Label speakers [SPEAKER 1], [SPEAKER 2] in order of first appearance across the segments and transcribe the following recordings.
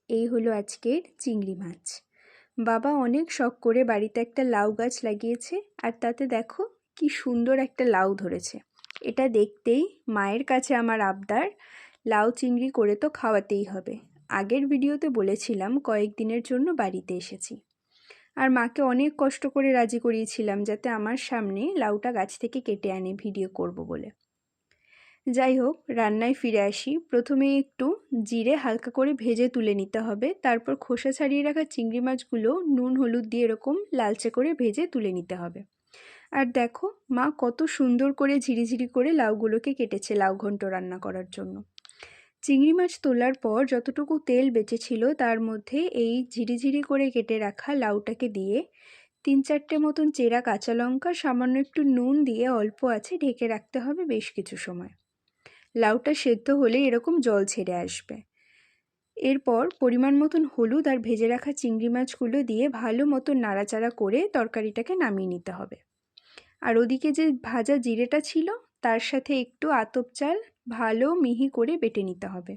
[SPEAKER 1] এই হলো আজকের চিংড়ি মাছ। বাবা অনেক শখ করে বাড়িতে একটা লাউ গাছ লাগিয়েছে, আর তাতে দেখো কি সুন্দর একটা লাউ ধরেছে। এটা দেখতেই মায়ের কাছে আমার আবদার, লাউ চিংড়ি করে তো খাওয়াতেই হবে। আগের ভিডিওতে বলেছিলাম কয়েকদিনের জন্য বাড়িতে এসেছি, আর মাকে অনেক কষ্ট করে রাজি করিয়েছিলাম যাতে আমার সামনে লাউটা গাছ থেকে কেটে আনে ভিডিও করব বলে। যাই হোক, রান্নায় ফিরে আসি। প্রথমে একটু জিরে হালকা করে ভেজে তুলে নিতে হবে, তারপর খোসা ছাড়িয়ে রাখা চিংড়ি মাছগুলো নুন হলুদ দিয়ে এরকম লালচে করে ভেজে তুলে নিতে হবে। আর দেখো মা কত সুন্দর করে ঝিরিঝিরি করে লাউগুলোকে কেটেছে লাউ ঘন্ট রান্না করার জন্য। চিংড়ি মাছ তোলার পর যতটুকু তেল বেঁচেছিল তার মধ্যে এই ঝিরিঝিরি করে কেটে রাখা লাউটাকে দিয়ে 3-4টে মতন চেরা কাঁচা লঙ্কা, সামান্য একটু নুন দিয়ে অল্প আছে ঢেকে রাখতে হবে বেশ কিছু সময়। লাউটা সেদ্ধ হলে এরকম জল ছেড়ে আসবে। এরপর পরিমাণ মতন হলুদ আর ভেজে রাখা চিংড়ি মাছগুলো দিয়ে ভালো মতো নাড়াচাড়া করে তরকারিটাকে নামিয়ে নিতে হবে। আর ওদিকে যে ভাজা জিরেটা ছিল তার সাথে একটু আতপ চাল ভালো মিহি করে বেটে নিতে হবে।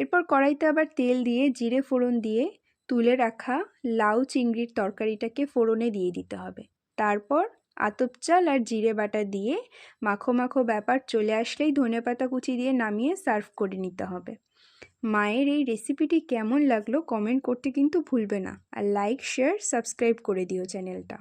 [SPEAKER 1] এরপর কড়াইতে আবার তেল দিয়ে জিরে ফোড়ন দিয়ে তুলে রাখা লাউ চিংড়ির তরকারিটাকে ফোড়নে দিয়ে দিতে হবে। তারপর আতপ চাল আর জিরে বাটা দিয়ে মাখো মাখো ব্যাপার চলে আসলেই ধনেপাতা কুচি দিয়ে নামিয়ে সার্ভ করে নিতে হবে। মায়ের এই রেসিপিটি কেমন লাগলো কমেন্ট করতে কিন্তু ভুলবে না, আর লাইক শেয়ার সাবস্ক্রাইব করে দিও চ্যানেলটা।